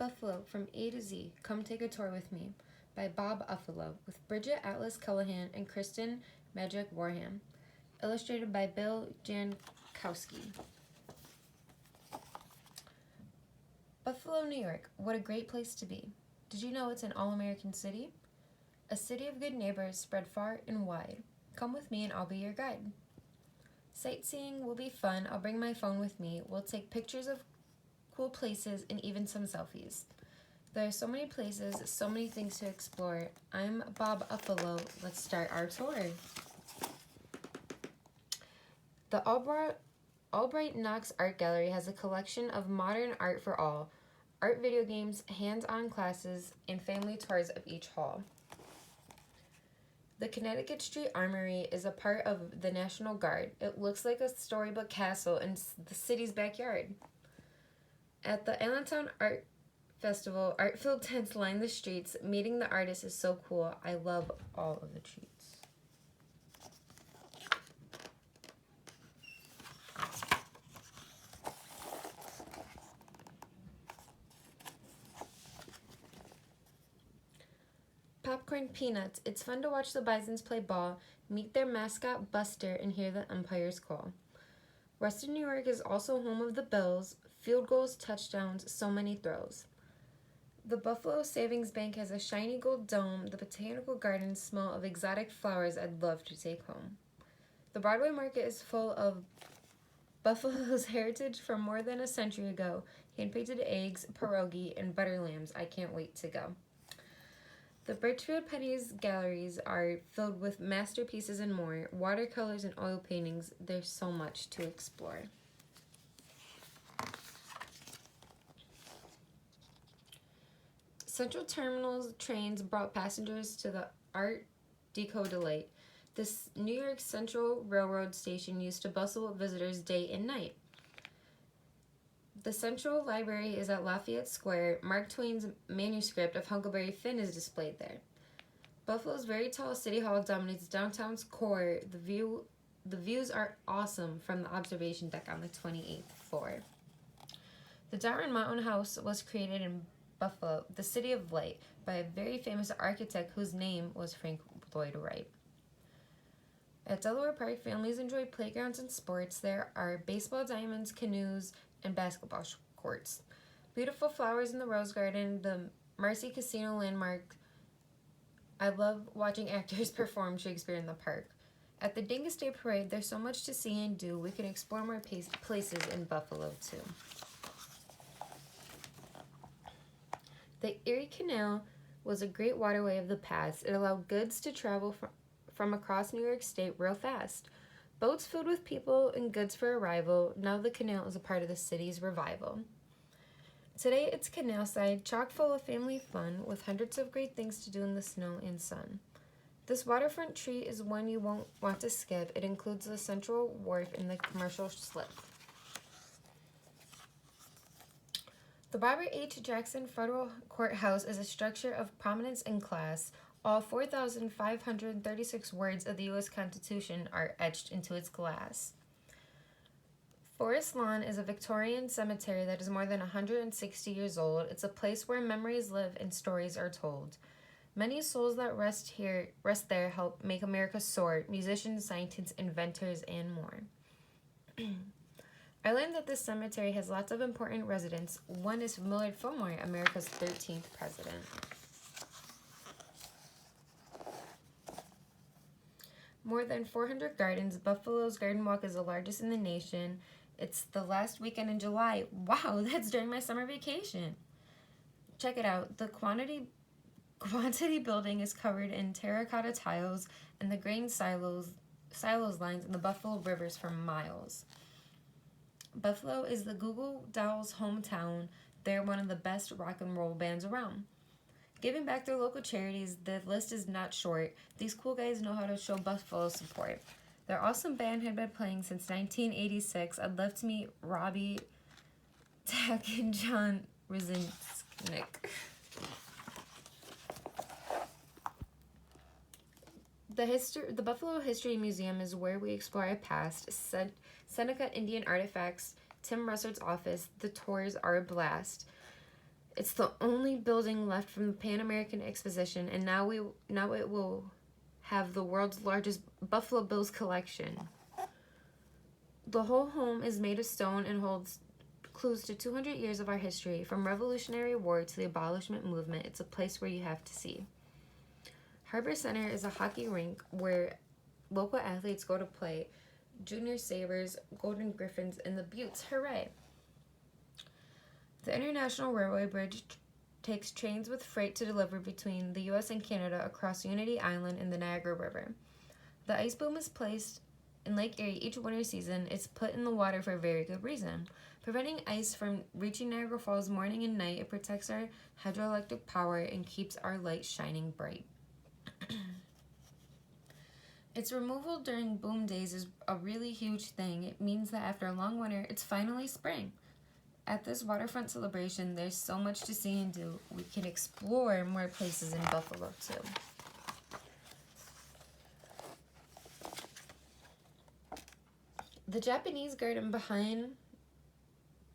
Buffalo from A to Z. Come take a tour with me by Bob Uffalo with Bridget Atlas Callahan and Kristen Magic Warham. Illustrated by Bill Jankowski. Buffalo, New York. What a great place to be. Did you know it's an all-American city? A city of good neighbors spread far and wide. Come with me and I'll be your guide. Sightseeing will be fun. I'll bring my phone with me. We'll take pictures of cool places and even some selfies. There are so many places, so many things to explore. I'm Bob Uffalo. Let's start our tour. The Albright Knox Art Gallery has a collection of modern art for all, art video games, hands-on classes, and family tours of each hall. The Connecticut Street Armory is a part of the National Guard. It looks like a storybook castle in the city's backyard. At the Allentown Art Festival, art-filled tents line the streets. Meeting the artists is so cool. I love all of the treats. Popcorn Peanuts. It's fun to watch the Bisons play ball, meet their mascot Buster, and hear the umpires call. Western New York is also home of the Bills, field goals, touchdowns, so many throws. The Buffalo Savings Bank has a shiny gold dome. The botanical gardens smell of exotic flowers I'd love to take home. The Broadway Market is full of Buffalo's heritage from more than a century ago. Hand-painted eggs, pierogi, and butter lambs. I can't wait to go. The Birchfield Penny's galleries are filled with masterpieces and more, watercolors and oil paintings. There's so much to explore. Central Terminal's trains brought passengers to the Art Deco delight. This New York Central Railroad station used to bustle with visitors day and night. The Central Library is at Lafayette Square. Mark Twain's manuscript of Huckleberry Finn is displayed there. Buffalo's very tall City Hall dominates downtown's core. The views are awesome from the observation deck on the 28th floor. The Darwin Mountain House was created in Buffalo, the City of Light, by a very famous architect whose name was Frank Lloyd Wright. At Delaware Park, families enjoy playgrounds and sports. There are baseball diamonds, canoes, and basketball courts. Beautiful flowers in the Rose Garden, the Marcy Casino landmark. I love watching actors perform Shakespeare in the park. At the Dingus Day Parade, there's so much to see and do. We can explore more places in Buffalo, too. The Erie Canal was a great waterway of the past. It allowed goods to travel from across New York State real fast. Boats filled with people and goods for arrival. Now the canal is a part of the city's revival. Today it's Canalside, chock full of family fun, with hundreds of great things to do in the snow and sun. This waterfront treat is one you won't want to skip. It includes the Central Wharf and the commercial slip. The Robert H. Jackson Federal Courthouse is a structure of prominence and class. All 4,536 words of the U.S. Constitution are etched into its glass. Forest Lawn is a Victorian cemetery that is more than 160 years old. It's a place where memories live and stories are told. Many souls that rest there help make America soar, musicians, scientists, inventors, and more. I learned that this cemetery has lots of important residents. One is Millard Fillmore, America's 13th president. More than 400 gardens. Buffalo's Garden Walk is the largest in the nation. It's the last weekend in July. Wow, that's during my summer vacation. Check it out. The Quantity building is covered in terracotta tiles, and the grain silos lines in the Buffalo rivers for miles. Buffalo is the Goo Goo Dolls' hometown. They're one of the best rock and roll bands around. Giving back their local charities, the list is not short. These cool guys know how to show Buffalo support. Their awesome band had been playing since 1986. I'd love to meet Robbie, Tak, and John Rzincznik. The Buffalo History Museum is where we explore our past. Seneca Indian artifacts, Tim Russard's office. The tours are a blast. It's the only building left from the Pan American Exposition, and now it will have the world's largest Buffalo Bills collection. The whole home is made of stone and holds clues to 200 years of our history, from Revolutionary War to the abolishment movement. It's a place where you have to see. Harbor Center is a hockey rink where local athletes go to play. Junior Sabres, Golden Griffins, and the Buttes. Hooray! The International Railway Bridge takes trains with freight to deliver between the U.S. and Canada across Unity Island and the Niagara River. The ice boom is placed in Lake Erie each winter season. It's put in the water for a very good reason. Preventing ice from reaching Niagara Falls morning and night, it protects our hydroelectric power and keeps our light shining bright. Its removal during boom days is a really huge thing. It means that after a long winter, it's finally spring. At this waterfront celebration, there's so much to see and do. We can explore more places in Buffalo, too. The Japanese garden behind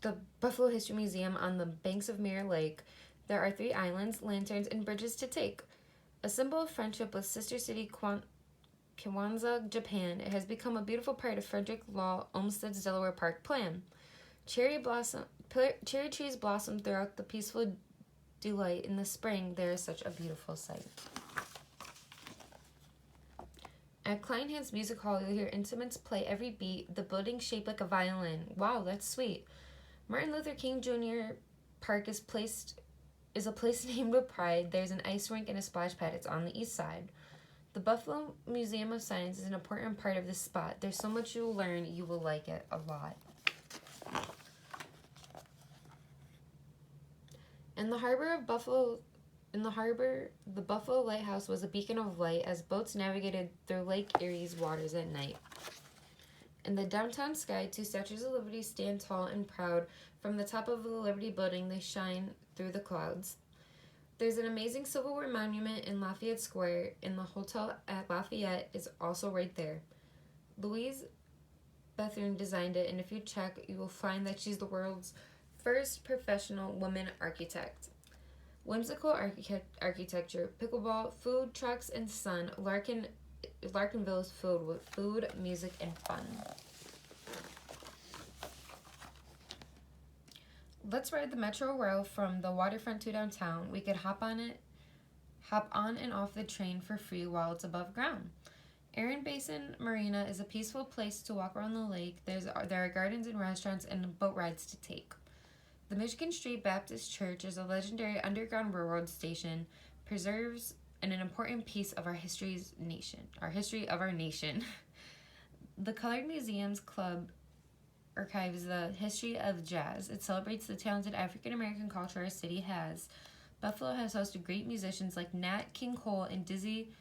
the Buffalo History Museum on the banks of Mirror Lake, there are 3 islands, lanterns, and bridges to take. A symbol of friendship with sister city Kiwanza, Japan, it has become a beautiful part of Frederick Law Olmsted's Delaware Park plan. Cherry trees blossom throughout the peaceful delight. In the spring, there is such a beautiful sight. At Kleinhans Music Hall, you'll hear instruments play every beat, the building shaped like a violin. Wow, that's sweet. Martin Luther King Jr. Park is a place named with pride. There's an ice rink and a splash pad. It's on the east side. The Buffalo Museum of Science is an important part of this spot. There's so much you'll learn. You will like it a lot. In the harbor of Buffalo, the Buffalo Lighthouse was a beacon of light as boats navigated through Lake Erie's waters at night. In the downtown sky, 2 statues of Liberty stand tall and proud. From the top of the Liberty Building, they shine through the clouds. There's an amazing Civil War monument in Lafayette Square, and the hotel at Lafayette is also right there. Louise Bethune designed it, and if you check, you will find that she's the world's first professional woman architect. Whimsical architecture, pickleball, food trucks, and sun. Larkinville is filled with food, music, and fun. Let's ride the Metro Rail from the waterfront to downtown. We could hop on and off the train for free while it's above ground. Aaron Basin Marina is a peaceful place to walk around the lake. There are gardens and restaurants and boat rides to take. The Michigan Street Baptist Church is a legendary underground railroad station, preserves an important piece of our history of our nation. The Colored Museums Club archives the history of jazz. It celebrates the talented African-American culture our city has. Buffalo has hosted great musicians like Nat King Cole and Dizzy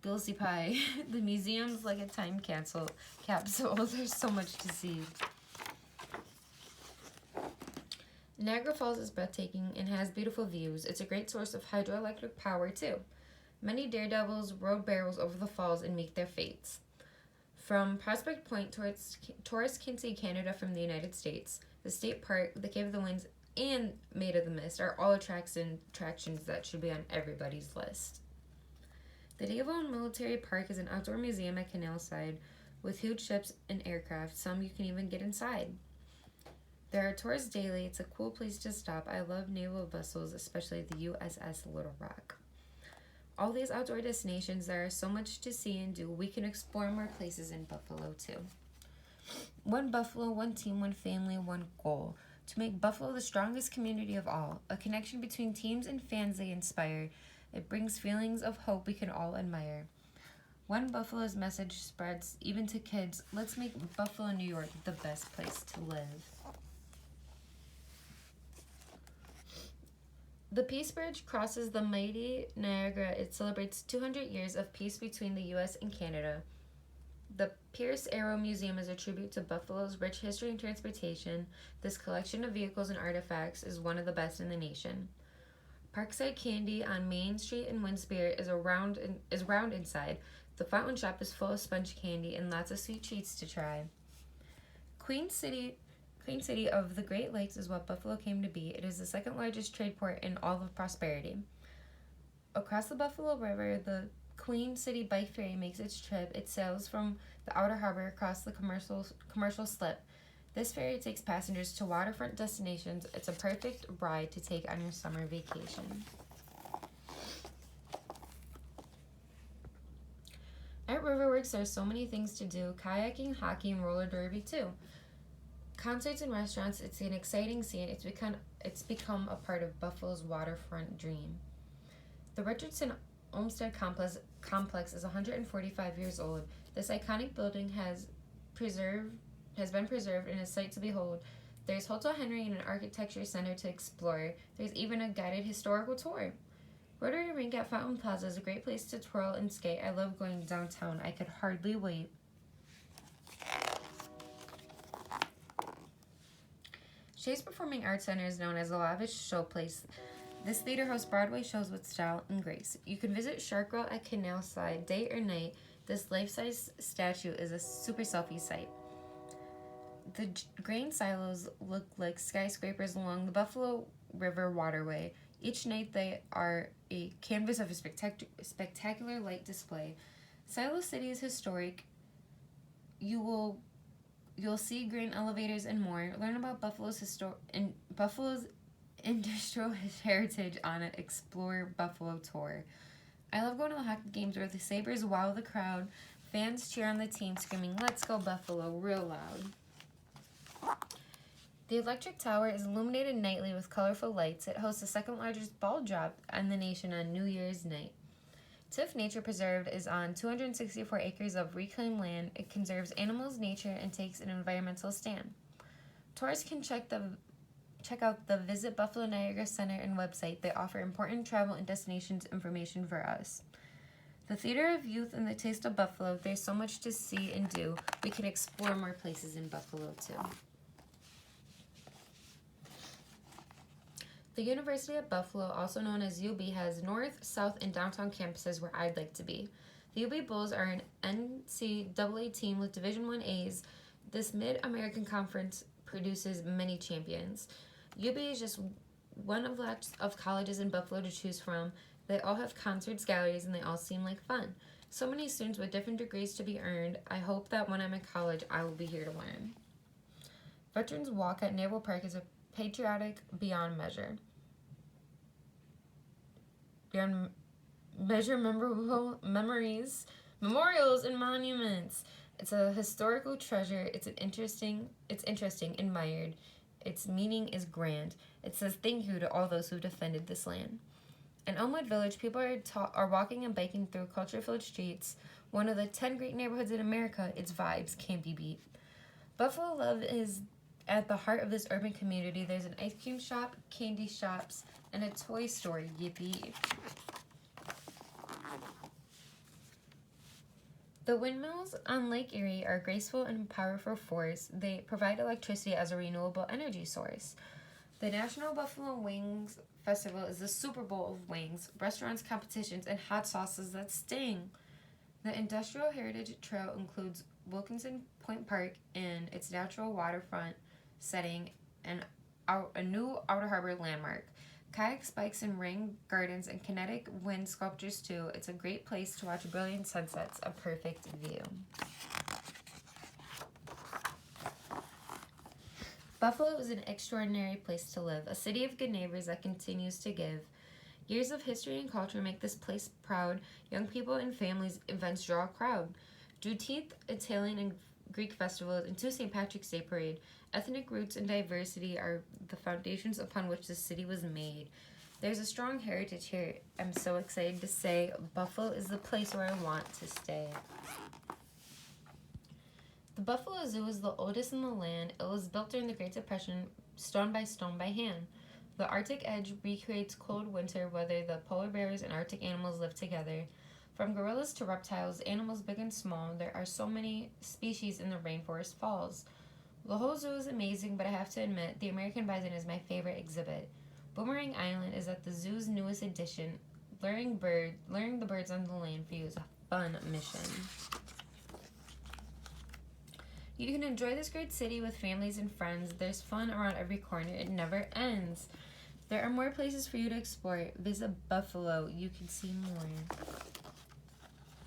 Gillespie. The museum's like a time capsule. There's so much to see. Niagara Falls is breathtaking and has beautiful views. It's a great source of hydroelectric power, too. Many daredevils rode barrels over the falls and meet their fates. From Prospect Point, tourists can see Canada from the United States. The state park, the Cave of the Winds, and Maid of the Mist are all attractions that should be on everybody's list. The Naval and Military Park is an outdoor museum at Canalside with huge ships and aircraft. Some you can even get inside. There are tours daily. It's a cool place to stop. I love naval vessels, especially the USS Little Rock. All these outdoor destinations, there are so much to see and do. We can explore more places in Buffalo, too. One Buffalo, one team, one family, one goal. To make Buffalo the strongest community of all. A connection between teams and fans they inspire. It brings feelings of hope we can all admire. One Buffalo's message spreads even to kids. Let's make Buffalo, New York the best place to live. The Peace Bridge crosses the mighty Niagara. It celebrates 200 years of peace between the U.S. and Canada. The Pierce Arrow Museum is a tribute to Buffalo's rich history and transportation. This collection of vehicles and artifacts is one of the best in the nation. Parkside Candy on Main Street in Winspear is round inside. The fountain shop is full of sponge candy and lots of sweet treats to try. Queen City Queen City of the Great Lakes is what Buffalo came to be. It is the second largest trade port in all of Prosperity. Across the Buffalo River, the Queen City Bike Ferry makes its trip. It sails from the outer harbor across the commercial slip. This ferry takes passengers to waterfront destinations. It's a perfect ride to take on your summer vacation. At Riverworks, there are so many things to do: kayaking, hockey, and roller derby too. Concerts and restaurants, it's an exciting scene. It's become a part of Buffalo's waterfront dream. The Richardson Olmsted Complex is 145 years old. This iconic building has been preserved and is a sight to behold. There's Hotel Henry and an architecture center to explore. There's even a guided historical tour. Rotary Rink at Fountain Plaza is a great place to twirl and skate. I love going downtown. I could hardly wait. Shea's Performing Arts Center is known as a lavish showplace. This theater hosts Broadway shows with style and grace. You can visit Shark Girl at Canal Side day or night. This life-size statue is a super selfie site. The grain silos look like skyscrapers along the Buffalo River waterway. Each night they are a canvas of a spectacular light display. Silo City is historic. You'll see grain elevators and more. Learn about Buffalo's industrial heritage on an Explore Buffalo tour. I love going to the hockey games where the Sabres wow the crowd. Fans cheer on the team, screaming, "Let's go Buffalo," real loud. The Electric Tower is illuminated nightly with colorful lights. It hosts the second largest ball drop in the nation on New Year's night. Tiff Nature Preserve is on 264 acres of reclaimed land. It conserves animals, nature, and takes an environmental stand. Tourists can check out the Visit Buffalo Niagara Center and website. They offer important travel and destinations information for us. The Theater of Youth and the Taste of Buffalo. There's so much to see and do. We can explore more places in Buffalo too. The University of Buffalo, also known as UB, has north, south, and downtown campuses where I'd like to be. The UB Bulls are an NCAA team with Division I A's. This Mid-American Conference produces many champions. UB is just one of lots of colleges in Buffalo to choose from. They all have concerts, galleries, and they all seem like fun. So many students with different degrees to be earned. I hope that when I'm in college, I will be here to learn. Veterans Walk at Naval Park is a patriotic beyond measure. Beyond measure memorable memories, memorials, and monuments. It's a historical treasure. It's interesting, admired. Its meaning is grand. It says thank you to all those who defended this land. In Elmwood Village, people are walking and biking through culture-filled streets. One of the 10 great neighborhoods in America. Its vibes can't be beat. Buffalo love is at the heart of this urban community. There's an ice cream shop, candy shops, and a toy store. Yippee. The windmills on Lake Erie are a graceful and powerful force. They provide electricity as a renewable energy source. The National Buffalo Wings Festival is the Super Bowl of wings, restaurants, competitions, and hot sauces that sting. The Industrial Heritage Trail includes Wilkinson Point Park in its natural waterfront setting and a new outer harbor landmark. Kayak spikes and rain gardens and kinetic wind sculptures too. It's a great place to watch brilliant sunsets, a perfect view. Buffalo is an extraordinary place to live, a city of good neighbors that continues to give. Years of history and culture make this place proud. Young people and families events draw a crowd. Juneteenth, Italian and Greek festivals, and two St. Patrick's Day parade. Ethnic roots and diversity are the foundations upon which the city was made. There's a strong heritage here. I'm so excited to say Buffalo is the place where I want to stay. The Buffalo Zoo is the oldest in the land. It was built during the Great Depression, stone by hand. The Arctic edge recreates cold winter weather. The polar bears and Arctic animals live together. From gorillas to reptiles, animals big and small, there are so many species in the rainforest falls. The whole zoo is amazing, but I have to admit, the American bison is my favorite exhibit. Boomerang Island is at the zoo's newest addition. Luring the birds on the land view is a fun mission. You can enjoy this great city with families and friends. There's fun around every corner. It never ends. There are more places for you to explore. Visit Buffalo. You can see more.